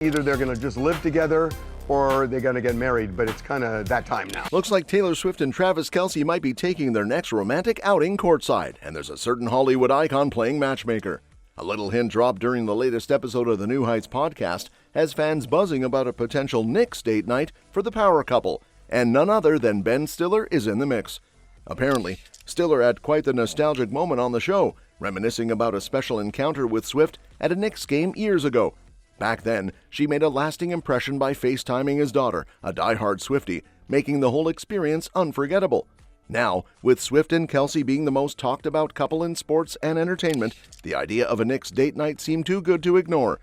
Either they're going to just live together or they're going to get married, but it's kind of that time now. Looks like Taylor Swift and Travis Kelce might be taking their next romantic outing courtside, and there's a certain Hollywood icon playing matchmaker. A little hint dropped during the latest episode of the New Heights podcast has fans buzzing about a potential Knicks date night for the power couple, and none other than Ben Stiller is in the mix. Apparently, Stiller had quite the nostalgic moment on the show, reminiscing about a special encounter with Swift at a Knicks game years ago. Back then, she made a lasting impression by FaceTiming his daughter, a diehard Swiftie, making the whole experience unforgettable. Now, with Swift and Kelce being the most talked about couple in sports and entertainment, the idea of a Knicks date night seemed too good to ignore.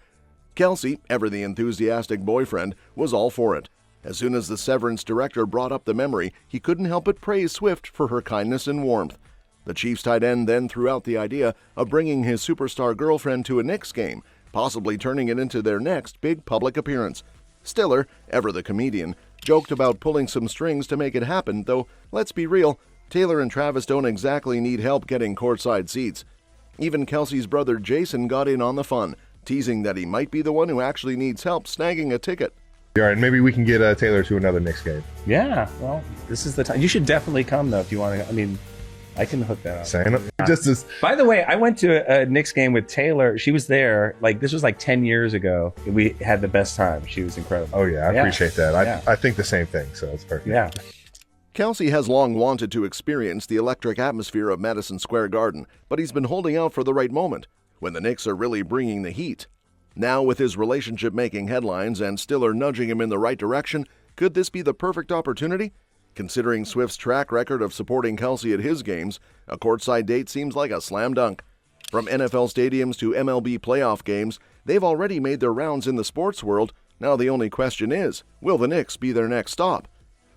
Kelce, ever the enthusiastic boyfriend, was all for it. As soon as the Severance director brought up the memory, he couldn't help but praise Swift for her kindness and warmth. The Chiefs tight end then threw out the idea of bringing his superstar girlfriend to a Knicks game, possibly turning it into their next big public appearance. Stiller, ever the comedian, joked about pulling some strings to make it happen, though, let's be real, Taylor and Travis don't exactly need help getting courtside seats. Even Kelce's brother Jason got in on the fun, teasing that he might be the one who actually needs help snagging a ticket. All right, maybe we can get Taylor to another Knicks game. Yeah, well, this is the time. You should definitely come, though, if you want to. I mean, I can hook that up. Saying it. Just as. By the way, I went to a Knicks game with Taylor. She was there. This was 10 years ago. We had the best time. She was incredible. Oh, yeah, I appreciate that. I think the same thing, so it's perfect. Yeah. Kelce has long wanted to experience the electric atmosphere of Madison Square Garden, but he's been holding out for the right moment, when the Knicks are really bringing the heat. Now, with his relationship making headlines and Stiller nudging him in the right direction, could this be the perfect opportunity? Considering Swift's track record of supporting Kelce at his games, a courtside date seems like a slam dunk. From NFL stadiums to MLB playoff games, they've already made their rounds in the sports world. Now the only question is, will the Knicks be their next stop?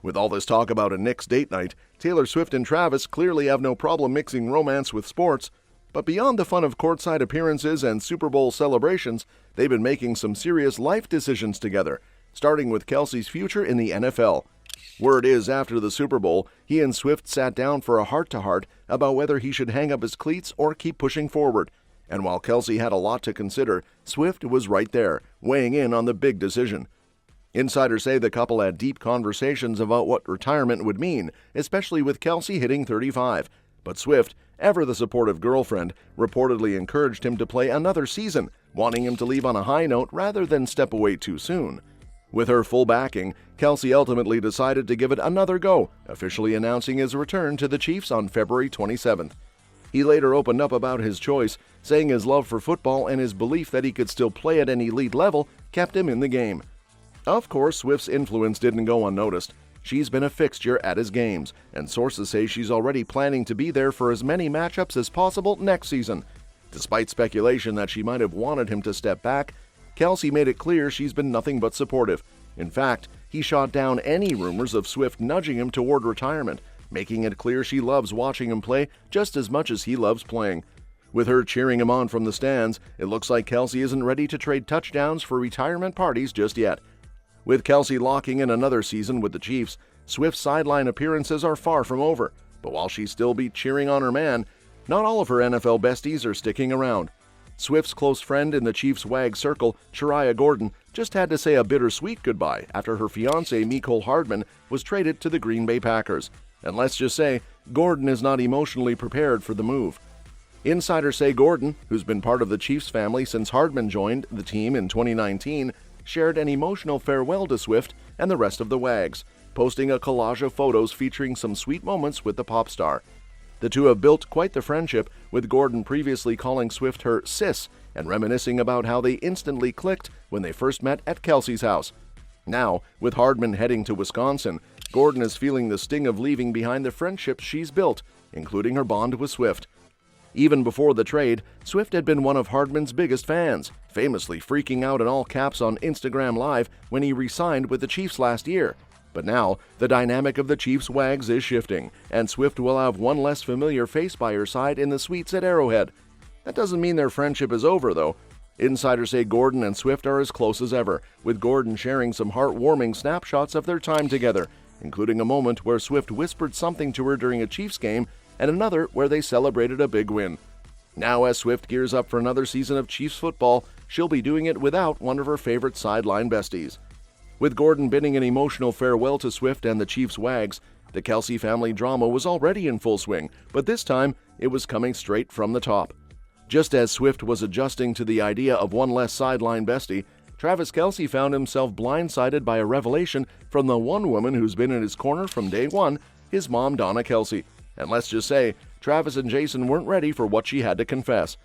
With all this talk about a Knicks date night, Taylor Swift and Travis clearly have no problem mixing romance with sports. But beyond the fun of courtside appearances and Super Bowl celebrations, they've been making some serious life decisions together, starting with Kelce's future in the NFL. Word is, after the Super Bowl, he and Swift sat down for a heart-to-heart about whether he should hang up his cleats or keep pushing forward. And while Kelce had a lot to consider, Swift was right there, weighing in on the big decision. Insiders say the couple had deep conversations about what retirement would mean, especially with Kelce hitting 35. But Swift, ever the supportive girlfriend, reportedly encouraged him to play another season, wanting him to leave on a high note rather than step away too soon. With her full backing, Kelce ultimately decided to give it another go, officially announcing his return to the Chiefs on February 27th. He later opened up about his choice, saying his love for football and his belief that he could still play at an elite level kept him in the game. Of course, Swift's influence didn't go unnoticed. She's been a fixture at his games, and sources say she's already planning to be there for as many matchups as possible next season. Despite speculation that she might have wanted him to step back, Kelce made it clear she's been nothing but supportive. In fact, he shot down any rumors of Swift nudging him toward retirement, making it clear she loves watching him play just as much as he loves playing. With her cheering him on from the stands, it looks like Kelce isn't ready to trade touchdowns for retirement parties just yet. With Kelce locking in another season with the Chiefs, Swift's sideline appearances are far from over. But while she'll still be cheering on her man, not all of her NFL besties are sticking around. Swift's close friend in the Chiefs' WAG circle, Shariah Gordon, just had to say a bittersweet goodbye after her fiancé Mecole Hardman was traded to the Green Bay Packers. And let's just say, Gordon is not emotionally prepared for the move. Insiders say Gordon, who's been part of the Chiefs family since Hardman joined the team in 2019, shared an emotional farewell to Swift and the rest of the WAGs, posting a collage of photos featuring some sweet moments with the pop star. The two have built quite the friendship, with Gordon previously calling Swift her sis and reminiscing about how they instantly clicked when they first met at Kelce's house. Now, with Hardman heading to Wisconsin, Gordon is feeling the sting of leaving behind the friendships she's built, including her bond with Swift. Even before the trade, Swift had been one of Hardman's biggest fans, famously freaking out in all caps on Instagram Live when he re-signed with the Chiefs last year. But now, the dynamic of the Chiefs' WAGs is shifting, and Swift will have one less familiar face by her side in the suites at Arrowhead. That doesn't mean their friendship is over, though. Insiders say Gordon and Swift are as close as ever, with Gordon sharing some heartwarming snapshots of their time together, including a moment where Swift whispered something to her during a Chiefs game and another where they celebrated a big win. Now, as Swift gears up for another season of Chiefs football, she'll be doing it without one of her favorite sideline besties. With Gordon bidding an emotional farewell to Swift and the Chiefs' Wags, the Kelce family drama was already in full swing, but this time it was coming straight from the top. Just as Swift was adjusting to the idea of one less sideline bestie, Travis Kelce found himself blindsided by a revelation from the one woman who's been in his corner from day one, his mom, Donna Kelce. And let's just say, Travis and Jason weren't ready for what she had to confess.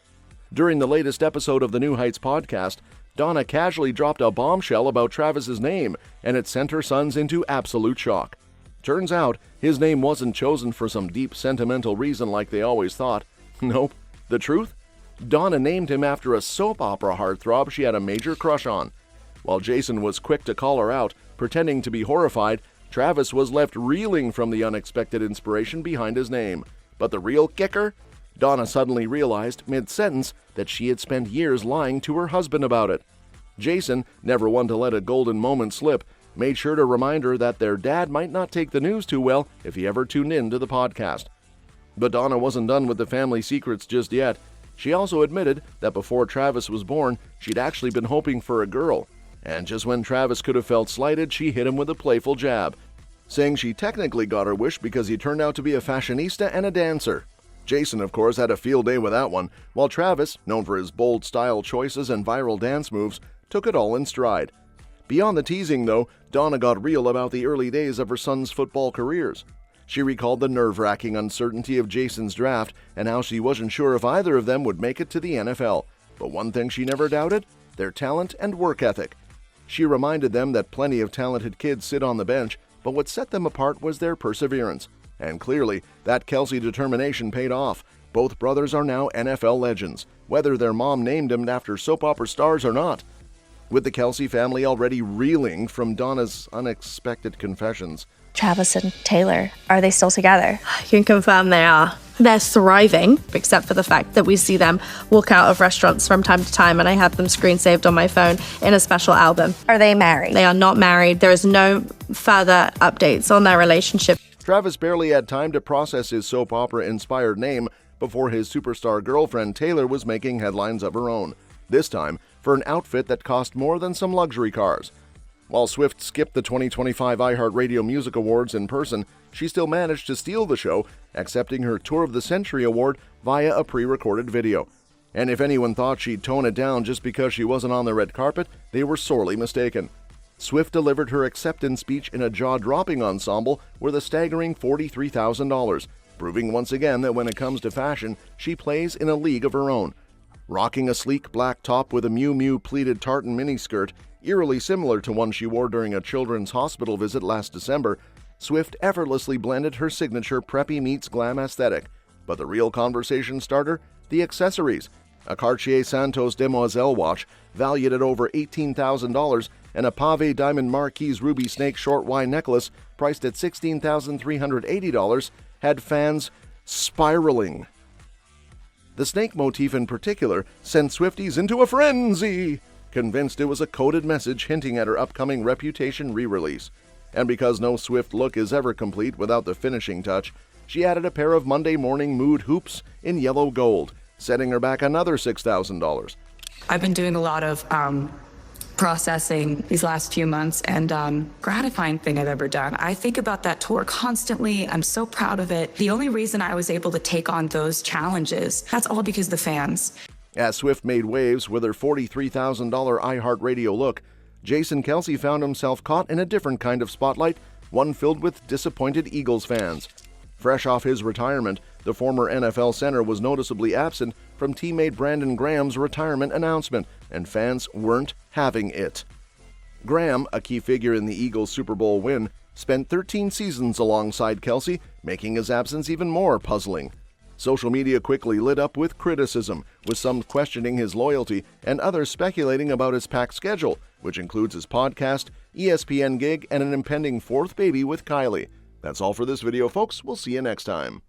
During the latest episode of the New Heights podcast, Donna casually dropped a bombshell about Travis's name, and it sent her sons into absolute shock. Turns out, his name wasn't chosen for some deep sentimental reason like they always thought. Nope. The truth? Donna named him after a soap opera heartthrob she had a major crush on. While Jason was quick to call her out, pretending to be horrified, Travis was left reeling from the unexpected inspiration behind his name. But the real kicker? Donna suddenly realized mid-sentence that she had spent years lying to her husband about it. Jason, never one to let a golden moment slip, made sure to remind her that their dad might not take the news too well if he ever tuned in to the podcast. But Donna wasn't done with the family secrets just yet. She also admitted that before Travis was born, she'd actually been hoping for a girl. And just when Travis could have felt slighted, she hit him with a playful jab, saying she technically got her wish because he turned out to be a fashionista and a dancer. Jason, of course, had a field day with that one, while Travis, known for his bold style choices and viral dance moves, took it all in stride. Beyond the teasing, though, Donna got real about the early days of her sons' football careers. She recalled the nerve-wracking uncertainty of Jason's draft and how she wasn't sure if either of them would make it to the NFL. But one thing she never doubted: their talent and work ethic. She reminded them that plenty of talented kids sit on the bench, but what set them apart was their perseverance. And clearly, that Kelce determination paid off. Both brothers are now NFL legends, whether their mom named them after soap opera stars or not. With the Kelce family already reeling from Donna's unexpected confessions, Travis and Taylor, are they still together? I can confirm they are. They're thriving, except for the fact that we see them walk out of restaurants from time to time, and I have them screen saved on my phone in a special album. Are they married? They are not married. There is no further updates on their relationship. Travis barely had time to process his soap opera-inspired name before his superstar girlfriend Taylor was making headlines of her own, this time for an outfit that cost more than some luxury cars. While Swift skipped the 2025 iHeartRadio Music Awards in person, she still managed to steal the show, accepting her Tour of the Century award via a pre-recorded video. And if anyone thought she'd tone it down just because she wasn't on the red carpet, they were sorely mistaken. Swift delivered her acceptance speech in a jaw-dropping ensemble worth a staggering $43,000, proving once again that when it comes to fashion, she plays in a league of her own. Rocking a sleek black top with a Miu Miu pleated tartan miniskirt, eerily similar to one she wore during a children's hospital visit last December, Swift effortlessly blended her signature preppy meets glam aesthetic. But the real conversation starter? The accessories. A Cartier Santos Demoiselle watch, valued at over $18,000, and a Pave Diamond Marquise Ruby Snake short Y necklace, priced at $16,380, had fans spiraling. The snake motif in particular sent Swifties into a frenzy, convinced it was a coded message hinting at her upcoming Reputation re-release. And because no Swift look is ever complete without the finishing touch, she added a pair of Monday morning mood hoops in yellow gold, setting her back another $6,000. I've been doing a lot of processing these last few months, and gratifying thing I've ever done. I think about that tour constantly. I'm so proud of it. The only reason I was able to take on those challenges, that's all because of the fans. As Swift made waves with her $43,000 iHeartRadio look, Jason Kelce found himself caught in a different kind of spotlight, one filled with disappointed Eagles fans. Fresh off his retirement, the former NFL center was noticeably absent from teammate Brandon Graham's retirement announcement, and fans weren't having it. Graham, a key figure in the Eagles' Super Bowl win, spent 13 seasons alongside Kelce, making his absence even more puzzling. Social media quickly lit up with criticism, with some questioning his loyalty and others speculating about his packed schedule, which includes his podcast, ESPN gig, and an impending fourth baby with Kylie. That's all for this video, folks. We'll see you next time.